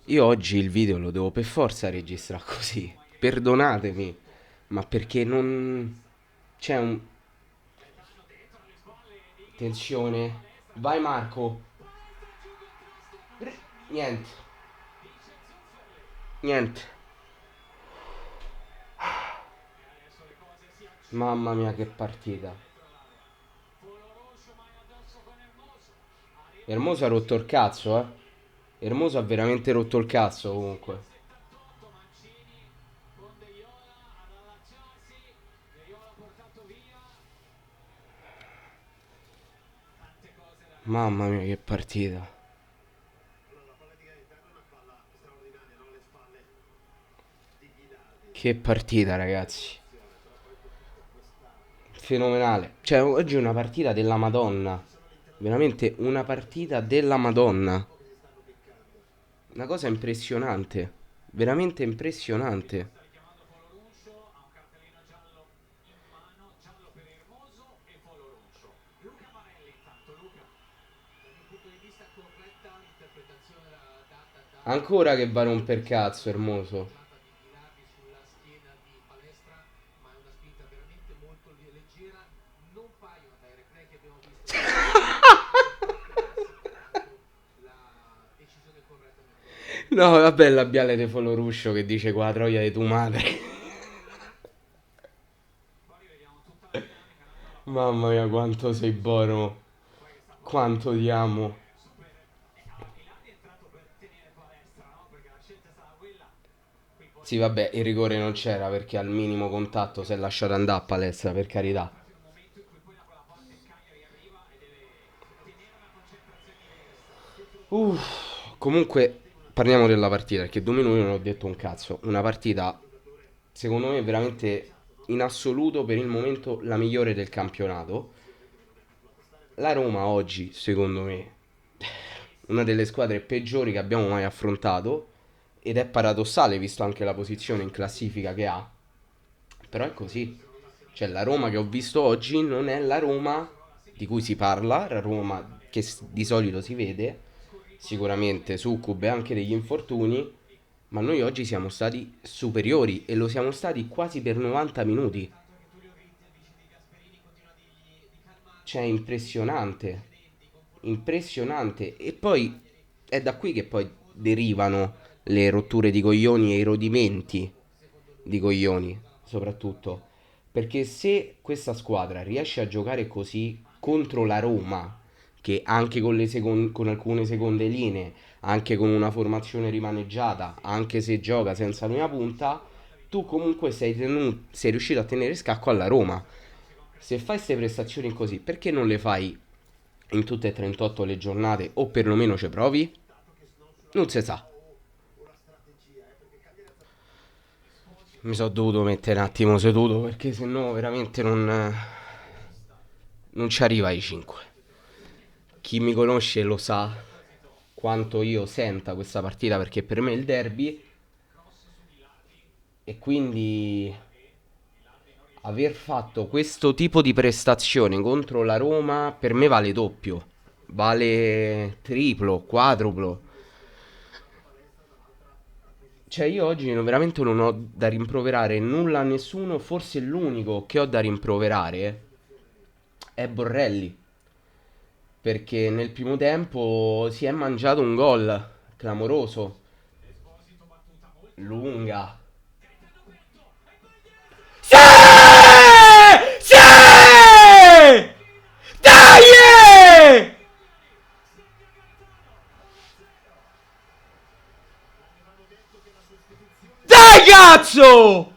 Io oggi il video lo devo per forza registrare così. Perdonatemi, ma perché non c'è un... Tensione. Vai Marco. Niente, niente. Mamma mia che partita. Hermoso ha rotto il cazzo, eh. Hermoso ha veramente rotto il cazzo comunque. Mamma mia che partita. Che partita ragazzi. Fenomenale. Cioè oggi è una partita della Madonna. Veramente una partita della Madonna. Una cosa impressionante. Veramente impressionante. Ancora che va a romper cazzo, Hermoso. No, vabbè, il labiale di Foloruscio che dice qua la troia di tua madre. Mamma mia, quanto sei buono. Quanto ti amo. Sì, vabbè, il rigore non c'era perché al minimo contatto si è lasciato andare a palestra, per carità. Comunque, parliamo della partita, perché 2 minuti non ho detto un cazzo. Una partita, secondo me, veramente in assoluto per il momento la migliore del campionato. La Roma oggi, secondo me, una delle squadre peggiori che abbiamo mai affrontato. Ed è paradossale, visto anche la posizione in classifica che ha. Però è così. Cioè, la Roma che ho visto oggi non è la Roma di cui si parla, la Roma che di solito si vede, sicuramente succube anche degli infortuni, ma noi oggi siamo stati superiori e lo siamo stati quasi per 90 minuti. Cioè, impressionante. Impressionante. E poi è da qui che poi derivano le rotture di coglioni e i rodimenti di coglioni, soprattutto. Perché se questa squadra riesce a giocare così contro la Roma, che anche con, con alcune seconde linee, anche con una formazione rimaneggiata, anche se gioca senza una punta, tu comunque sei riuscito a tenere scacco alla Roma. Se fai queste prestazioni così, perché non le fai in tutte e 38 le giornate o perlomeno ci provi? Non si sa. Mi sono dovuto mettere un attimo seduto perché sennò veramente non ci arriva ai 5. Chi mi conosce lo sa quanto io senta questa partita perché per me è il derby e quindi aver fatto questo tipo di prestazione contro la Roma per me vale doppio, vale triplo, quadruplo. Cioè io oggi veramente non ho da rimproverare nulla a nessuno, forse l'unico che ho da rimproverare è Borrelli, perché nel primo tempo si è mangiato un gol clamoroso, lunga. Sì! Sì! Dai! Dai cazzo!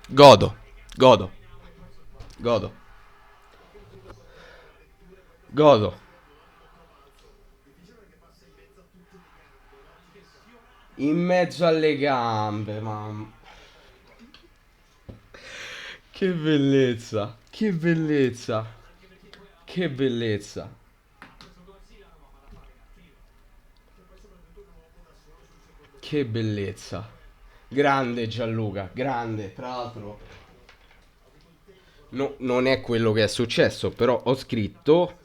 Godo, godo, godo, godo. In mezzo alle gambe, mamma. Che bellezza, che bellezza, che bellezza. Che bellezza. Grande Gianluca, grande. Tra l'altro, non è quello che è successo, però ho scritto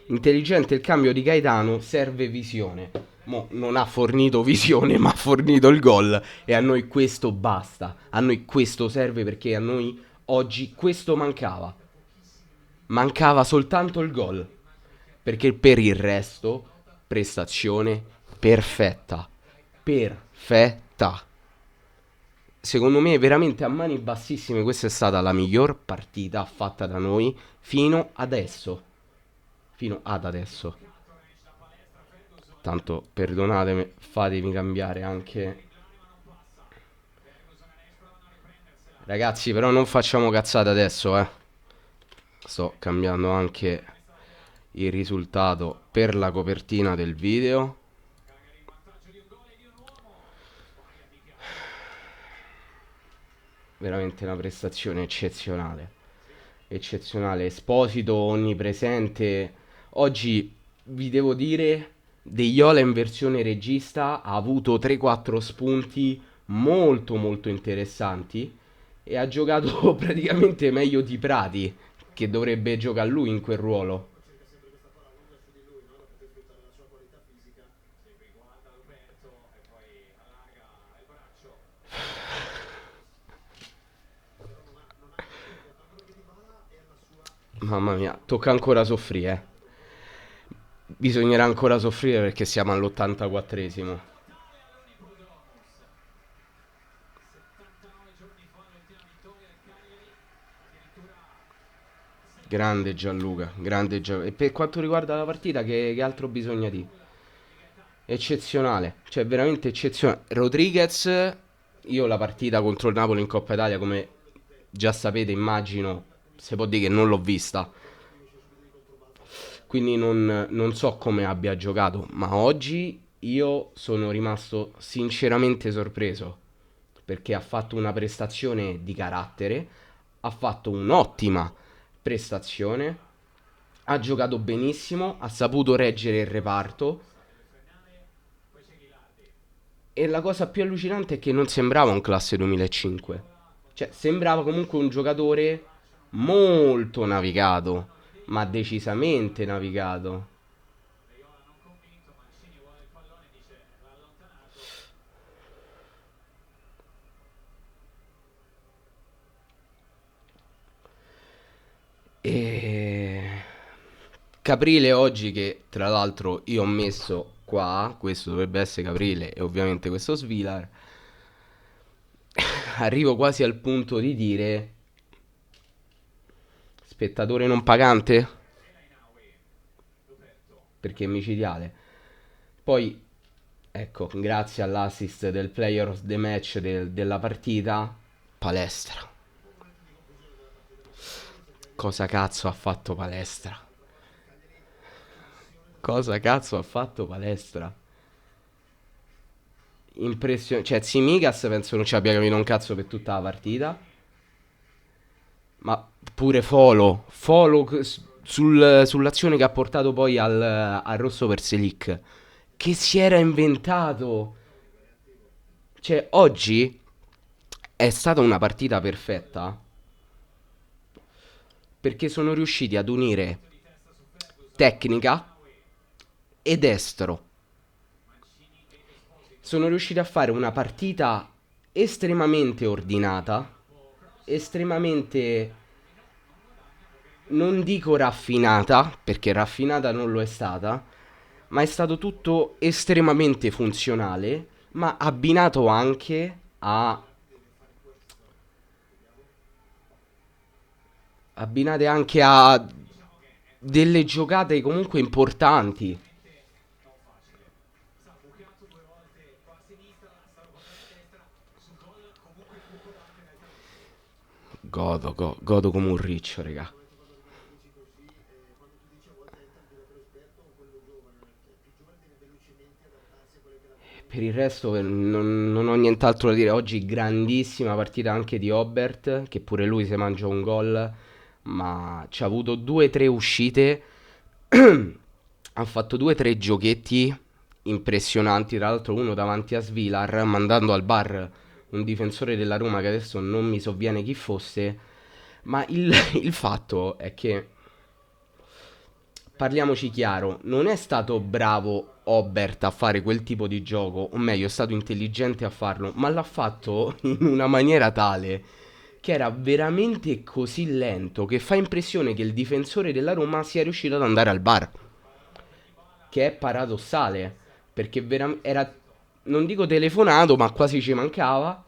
intelligente il cambio di Gaetano, serve visione. Mo non ha fornito visione, ma ha fornito il gol e a noi questo basta. A noi questo serve perché a noi oggi questo mancava. Mancava soltanto il gol. Perché per il resto, prestazione perfetta. Perfetta. Secondo me, veramente a mani bassissime, questa è stata la miglior partita fatta da noi fino adesso. Fino ad adesso. Tanto perdonatemi, fatemi cambiare anche. Ragazzi, però non facciamo cazzate adesso, eh. Sto cambiando anche il risultato per la copertina del video. Veramente una prestazione eccezionale. Eccezionale. Esposito onnipresente. Oggi vi devo dire, De Iola in versione regista ha avuto 3-4 spunti molto molto interessanti e ha giocato praticamente meglio di Prati, che dovrebbe giocare lui in quel ruolo. Mamma mia, tocca ancora soffrire. Bisognerà ancora soffrire perché siamo all'84esimo. Grande Gianluca, grande Gianluca. E per quanto riguarda la partita, che altro bisogna dire? Eccezionale, cioè veramente eccezionale. Rodriguez, io la partita contro il Napoli in Coppa Italia, come già sapete, immagino, si può dire che non l'ho vista. Quindi non so come abbia giocato, ma oggi io sono rimasto sinceramente sorpreso perché ha fatto una prestazione di carattere, ha fatto un'ottima prestazione, ha giocato benissimo, ha saputo reggere il reparto e la cosa più allucinante è che non sembrava un classe 2005. Cioè, sembrava comunque un giocatore molto navigato, ma decisamente navigato. E Caprile oggi che tra l'altro io ho messo qua, questo dovrebbe essere Caprile e ovviamente questo Svilar, arrivo quasi al punto di dire spettatore non pagante perché è micidiale. Poi ecco, grazie all'assist del player of the match della partita, Palestra. Cosa cazzo ha fatto Palestra? Cosa cazzo ha fatto Palestra? Impressionante. Cioè, Tsimikas penso non ci abbia capito un cazzo per tutta la partita. Ma pure sull'azione che ha portato poi al rosso per Selic. Che si era inventato. Cioè, oggi è stata una partita perfetta perché sono riusciti ad unire tecnica e destro. Sono riusciti a fare una partita estremamente ordinata, estremamente, non dico raffinata, perché raffinata non lo è stata, ma è stato tutto estremamente funzionale, ma abbinato anche a abbinate anche a delle giocate comunque importanti. Godo come un riccio, raga. Per il resto non ho nient'altro da dire. Oggi grandissima partita anche di Obert, che pure lui si mangia un gol, ma ci ha avuto due o tre uscite. Ha fatto due o tre giochetti impressionanti, tra l'altro uno davanti a Svilar, mandando al bar un difensore della Roma che adesso non mi sovviene chi fosse, ma il fatto è che, parliamoci chiaro, non è stato bravo Obert a fare quel tipo di gioco, o meglio, è stato intelligente a farlo, ma l'ha fatto in una maniera tale che era veramente così lento che fa impressione che il difensore della Roma sia riuscito ad andare al bar, che è paradossale, perché era, non dico telefonato, ma quasi ci mancava,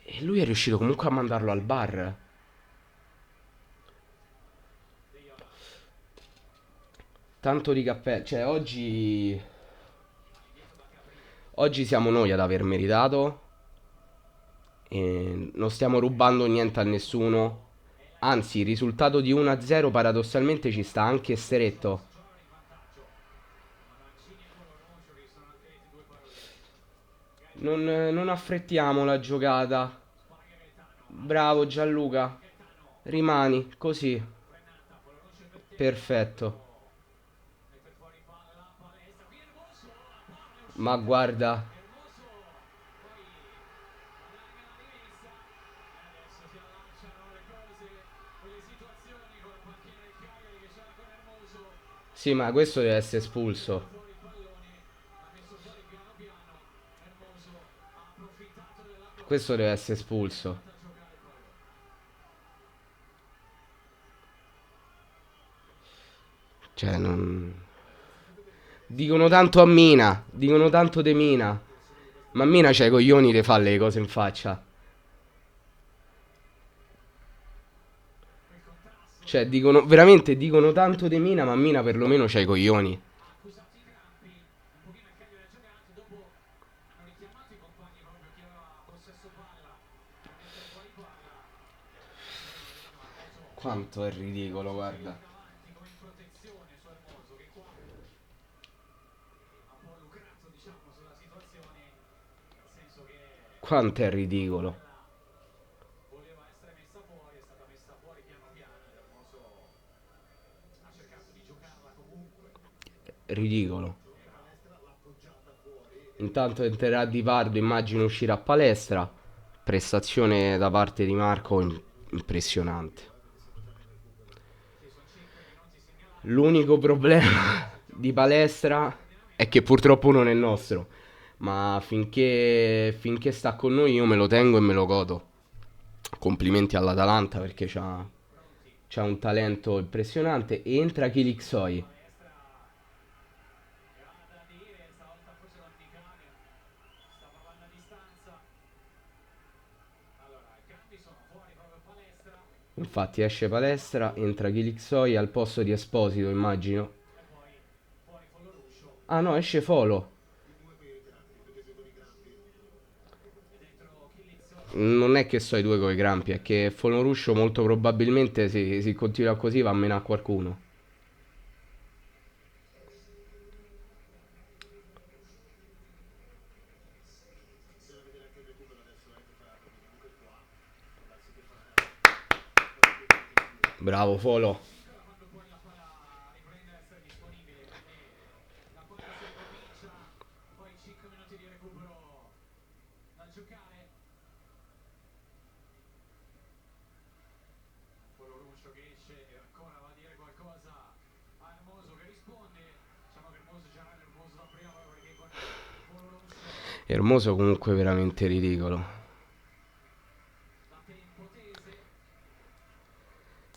e lui è riuscito comunque a mandarlo al bar. Tanto di cappello, cioè oggi siamo noi ad aver meritato e non stiamo rubando niente a nessuno. Anzi, il risultato di 1-0 paradossalmente ci sta anche stretto. Non affrettiamo la giocata. Bravo Gianluca. Rimani così. Perfetto. Ma guarda. Sì, ma questo deve essere espulso. Questo deve essere espulso. Cioè, non... Dicono tanto a Mina. Dicono tanto de Mina. Ma Mina c'ha i coglioni di fare le cose in faccia. Cioè, dicono, veramente dicono tanto di Mina, ma Mina perlomeno c'ha i coglioni. Quanto è ridicolo, guarda. Quanto è ridicolo. Ridicolo. Intanto entrerà Di Pardo, immagino uscirà a palestra. Prestazione da parte di Marco impressionante. L'unico problema di palestra è che purtroppo non è nostro. Ma finché sta con noi io me lo tengo e me lo godo. Complimenti all'Atalanta perché c'ha un talento impressionante. E entra Kilixoi. Infatti esce palestra, entra Kilixoi al posto di Esposito, immagino. Ah no, esce Folo. Non è che so i due coi grampi, è che Foloruscio molto probabilmente se continua così va a menare qualcuno. Bravo Folo. Hermoso comunque veramente ridicolo.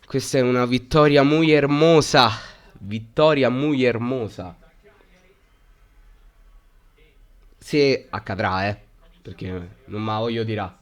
Questa è una vittoria muy hermosa. Vittoria muy hermosa. Se accadrà, perché non me la voglio dirà.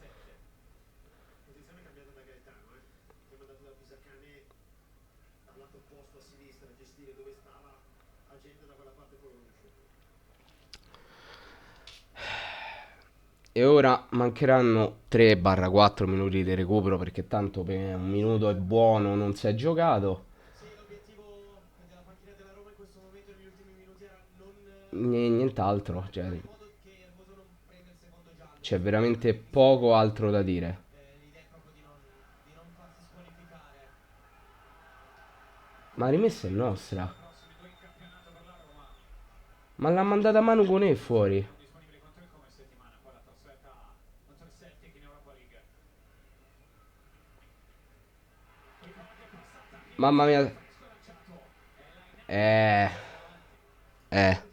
E ora mancheranno 3-4 minuti di recupero perché tanto per un minuto è buono, non si è giocato. Nient'altro, cioè, C'è veramente poco altro da dire. Ma la rimessa è nostra. Ma l'ha mandata Manu Koné fuori. Mamma mia. Eh. Eh.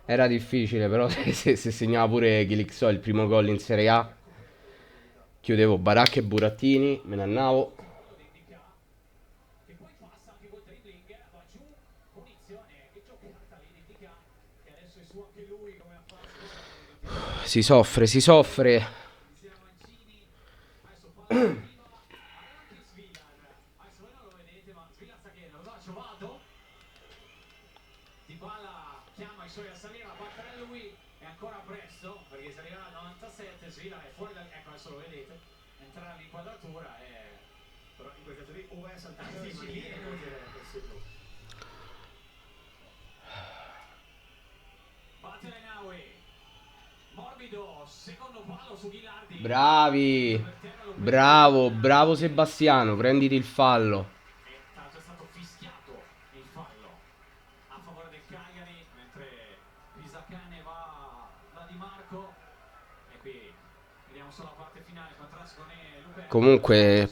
Era difficile, però se segnava pure Chilixò il primo gol in Serie A, chiudevo baracche e burattini, me ne andavo. Si soffre, si soffre. Bravi. Bravo, bravo Sebastiano, prenditi il fallo. Comunque,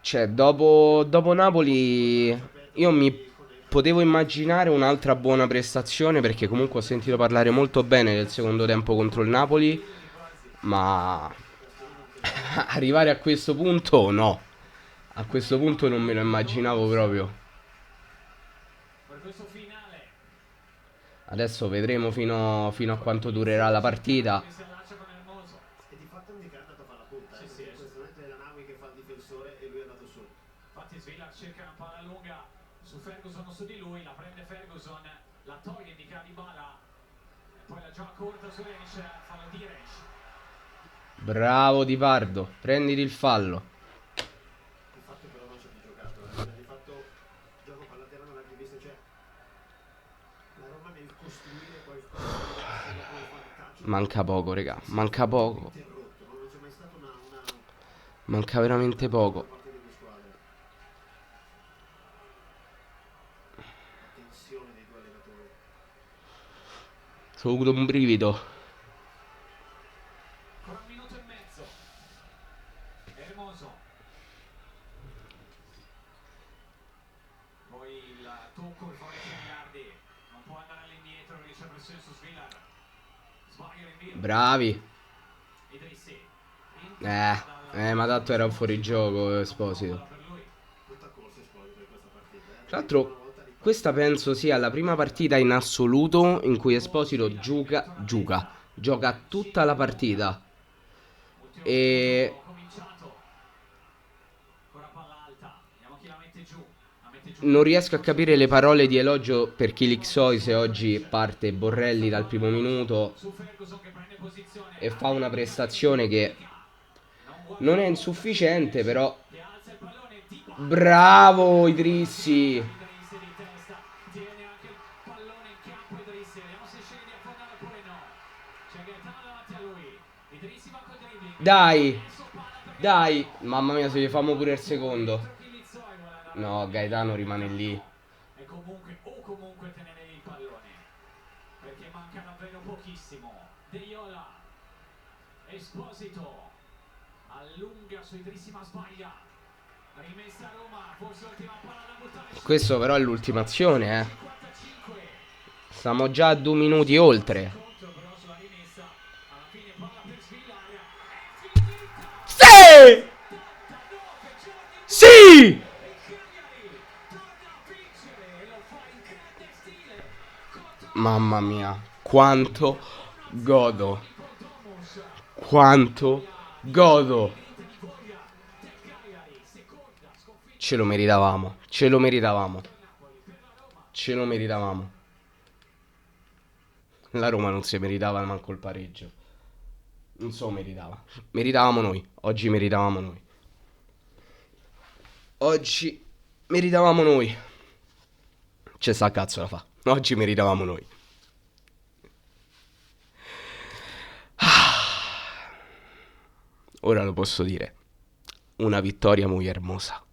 cioè, dopo Napoli, io mi potevo immaginare un'altra buona prestazione perché comunque ho sentito parlare molto bene del secondo tempo contro il Napoli, ma arrivare a questo punto no. A questo punto non me lo immaginavo proprio. Adesso vedremo fino a quanto durerà la partita. Bravo Di Pardo, prenditi il fallo. Manca poco, raga, manca poco. Manca veramente poco. Sono avuto un brivido. Bravi. Ma tanto era un fuorigioco, Esposito. Tra l'altro, questa penso sia la prima partita in assoluto in cui Esposito gioca tutta la partita. E non riesco a capire le parole di elogio per Kilixoi se oggi parte Borrelli dal primo minuto e fa una prestazione che non è insufficiente, però bravo Idrissi. Dai, dai, mamma mia, se gli famo pure il secondo. No, Gaetano rimane lì. Questo però è l'ultimazione, eh. Stiamo già a 2 minuti oltre. Sì! Sì! Mamma mia, quanto godo. Quanto godo. Ce lo meritavamo. Ce lo meritavamo. Ce lo meritavamo. La Roma non si meritava manco il pareggio. Non so, meritava. Meritavamo noi. Oggi meritavamo noi. Oggi meritavamo noi. C'è sta cazzo la fa. Oggi meritavamo noi. ora lo posso dire, una vittoria muy hermosa.